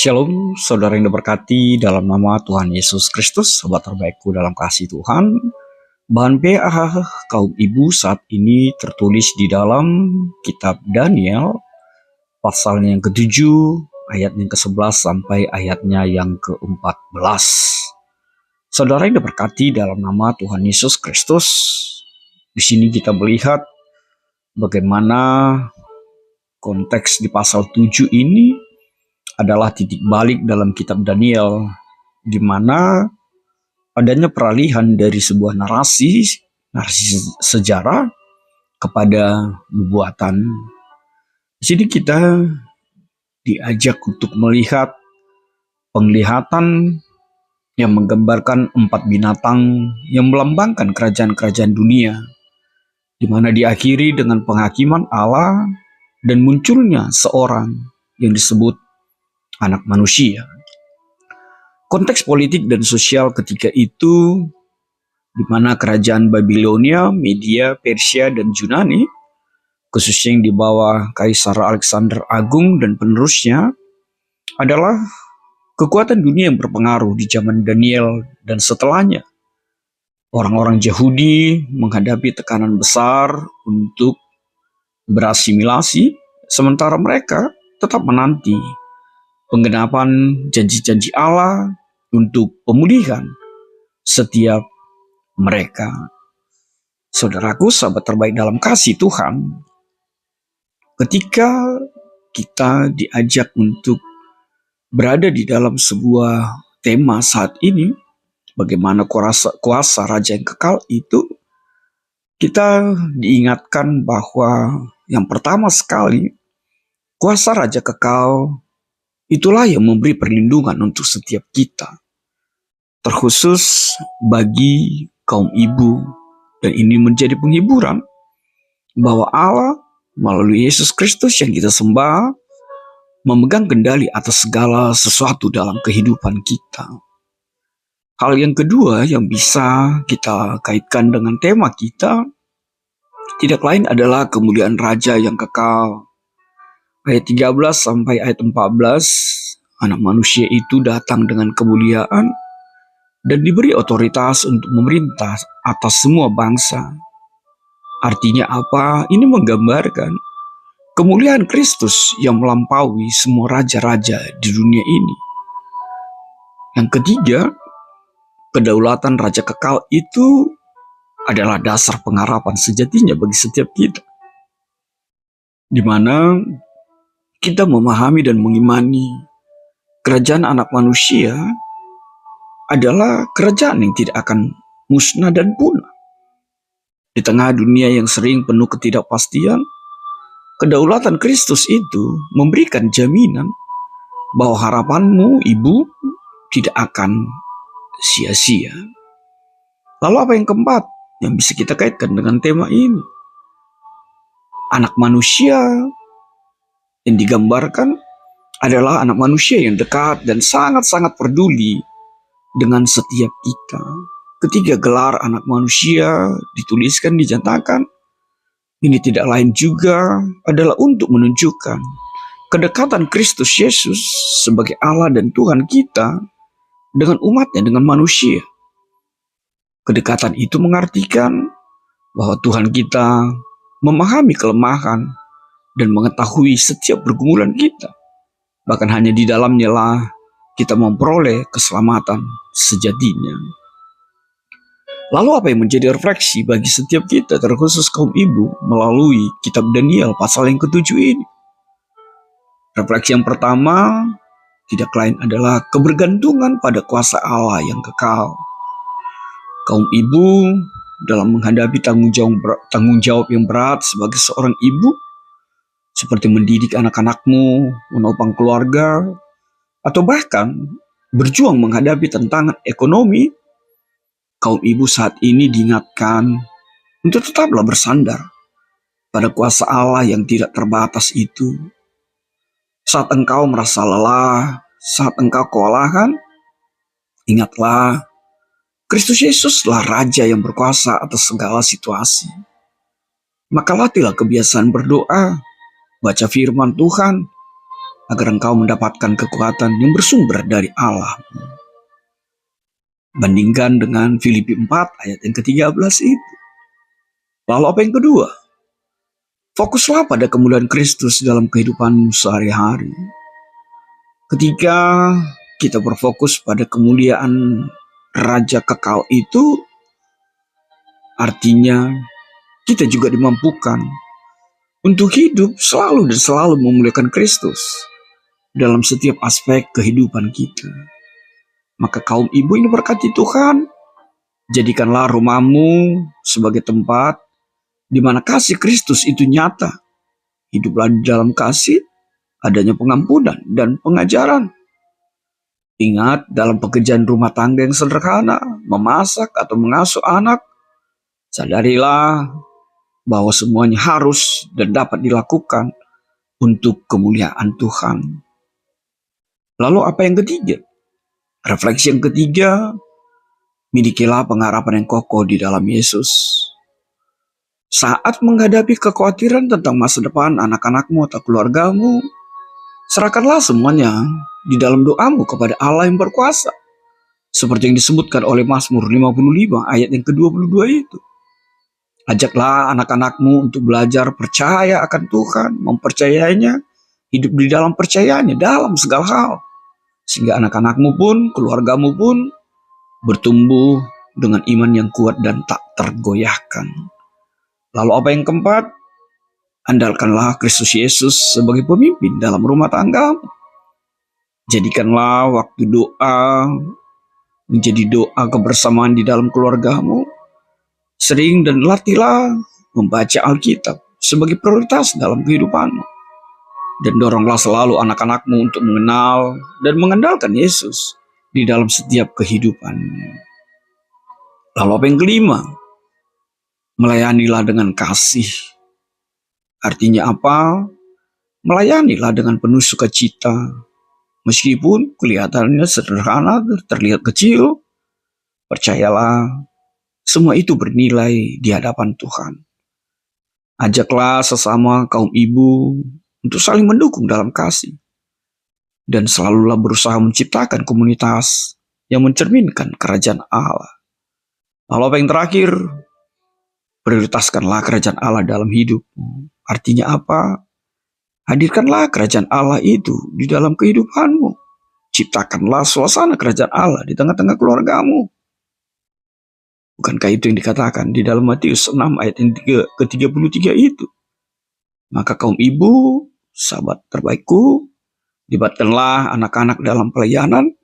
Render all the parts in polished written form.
Shalom, saudara yang diberkati dalam nama Tuhan Yesus Kristus, sobat terbaikku dalam kasih Tuhan. Bahan PAH kaum ibu saat ini tertulis di dalam kitab Daniel, pasalnya yang ke-7, ayat yang ke-11 sampai ayatnya yang ke-14. Saudara yang diberkati dalam nama Tuhan Yesus Kristus, di sini kita melihat bagaimana konteks di pasal 7 ini adalah titik balik dalam kitab Daniel, di mana adanya peralihan dari sebuah narasi sejarah kepada nubuatan. Di sini kita diajak untuk melihat penglihatan yang menggambarkan 4 binatang yang melambangkan kerajaan-kerajaan dunia, di mana diakhiri dengan penghakiman Allah dan munculnya seorang yang disebut anak manusia. Konteks politik dan sosial ketika itu, di mana kerajaan Babilonia, Media, Persia, dan Yunani, khususnya yang di bawah Kaisar Alexander Agung dan penerusnya, adalah kekuatan dunia yang berpengaruh di zaman Daniel dan setelahnya. Orang-orang Yahudi menghadapi tekanan besar untuk berasimilasi, sementara mereka tetap menanti penggenapan janji-janji Allah untuk pemulihan setiap mereka. Saudaraku, sahabat terbaik dalam kasih Tuhan, ketika kita diajak untuk berada di dalam sebuah tema saat ini, bagaimana kuasa raja yang kekal itu, kita diingatkan bahwa yang pertama sekali, kuasa raja kekal itulah yang memberi perlindungan untuk setiap kita, terkhusus bagi kaum ibu. Dan ini menjadi penghiburan bahwa Allah melalui Yesus Kristus yang kita sembah memegang kendali atas segala sesuatu dalam kehidupan kita. Hal yang kedua yang bisa kita kaitkan dengan tema kita tidak lain adalah kemuliaan raja yang kekal. Ayat 13 sampai ayat 14, anak manusia itu datang dengan kemuliaan dan diberi otoritas untuk memerintah atas semua bangsa. Artinya apa? Ini menggambarkan kemuliaan Kristus yang melampaui semua raja-raja di dunia ini. Yang ketiga, kedaulatan raja kekal itu adalah dasar pengharapan sejatinya bagi setiap kita, di mana kita memahami dan mengimani kerajaan anak manusia adalah kerajaan yang tidak akan musnah dan punah. Di tengah dunia yang sering penuh ketidakpastian, kedaulatan Kristus itu memberikan jaminan bahwa harapanmu, ibu, tidak akan sia-sia. Lalu apa yang keempat yang bisa kita kaitkan dengan tema ini? Anak manusia yang digambarkan adalah anak manusia yang dekat dan sangat-sangat peduli dengan setiap kita. Ketika gelar anak manusia dituliskan, dinyatakan, ini tidak lain juga adalah untuk menunjukkan kedekatan Kristus Yesus sebagai Allah dan Tuhan kita dengan umatnya, dengan manusia. Kedekatan itu mengartikan bahwa Tuhan kita memahami kelemahan dan mengetahui setiap pergumulan kita. Bahkan hanya di dalamnya lah kita memperoleh keselamatan sejatinya. Lalu apa yang menjadi refleksi bagi setiap kita, terkhusus kaum ibu, melalui kitab Daniel pasal yang ke-7 ini? Refleksi yang pertama tidak lain adalah kebergantungan pada kuasa Allah yang kekal. Kaum ibu dalam menghadapi tanggung jawab yang berat sebagai seorang ibu, seperti mendidik anak-anakmu, menopang keluarga, atau bahkan berjuang menghadapi tantangan ekonomi, kaum ibu saat ini diingatkan untuk tetaplah bersandar pada kuasa Allah yang tidak terbatas itu. Saat engkau merasa lelah, saat engkau kewalahan, ingatlah, Kristus Yesuslah Raja yang berkuasa atas segala situasi. Maka latihlah kebiasaan berdoa, baca firman Tuhan, agar engkau mendapatkan kekuatan yang bersumber dari Allah. Bandingkan dengan Filipi 4 ayat yang ke-13 itu. Lalu apa yang kedua? Fokuslah pada kemuliaan Kristus dalam kehidupanmu sehari-hari. Ketika kita berfokus pada kemuliaan Raja kekal itu, artinya kita juga dimampukan untuk hidup selalu dan selalu memuliakan Kristus dalam setiap aspek kehidupan kita. Maka kaum ibu ini berkati Tuhan, jadikanlah rumahmu sebagai tempat di mana kasih Kristus itu nyata. Hiduplah di dalam kasih, adanya pengampunan dan pengajaran. Ingat, dalam pekerjaan rumah tangga yang sederhana, memasak atau mengasuh anak, sadarilah bahwa semuanya harus dan dapat dilakukan untuk kemuliaan Tuhan. Lalu apa yang ketiga? Refleksi yang ketiga, milikilah pengharapan yang kokoh di dalam Yesus. Saat menghadapi kekhawatiran tentang masa depan anak-anakmu atau keluargamu, serahkanlah semuanya di dalam doamu kepada Allah yang berkuasa. Seperti yang disebutkan oleh Mazmur 55 ayat yang ke-22 itu. Ajaklah anak-anakmu untuk belajar percaya akan Tuhan, mempercayainya, hidup di dalam percayaannya dalam segala hal. Sehingga anak-anakmu pun, keluargamu pun bertumbuh dengan iman yang kuat dan tak tergoyahkan. Lalu apa yang keempat? Andalkanlah Kristus Yesus sebagai pemimpin dalam rumah tanggamu. Jadikanlah waktu doa menjadi doa kebersamaan di dalam keluargamu. Sering dan latihlah membaca Alkitab sebagai prioritas dalam kehidupanmu. Dan doronglah selalu anak-anakmu untuk mengenal dan mengandalkan Yesus di dalam setiap kehidupan. Lalu apa yang kelima? Melayanilah dengan kasih. Artinya apa? Melayanilah dengan penuh sukacita. Meskipun kelihatannya sederhana, terlihat kecil, percayalah, semua itu bernilai di hadapan Tuhan. Ajaklah sesama kaum ibu untuk saling mendukung dalam kasih. Dan selalulah berusaha menciptakan komunitas yang mencerminkan kerajaan Allah. Lalu apa yang terakhir? Prioritaskanlah kerajaan Allah dalam hidupmu. Artinya apa? Hadirkanlah kerajaan Allah itu di dalam kehidupanmu. Ciptakanlah suasana kerajaan Allah di tengah-tengah keluargamu. Bukankah itu yang dikatakan di dalam Matius 6 ayat yang ke-33 itu? Maka kaum ibu, sahabat terbaikku, libatkanlah anak-anak dalam pelayanan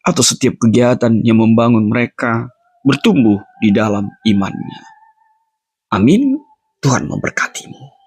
atau setiap kegiatan yang membangun mereka bertumbuh di dalam imannya. Amin. Tuhan memberkatimu.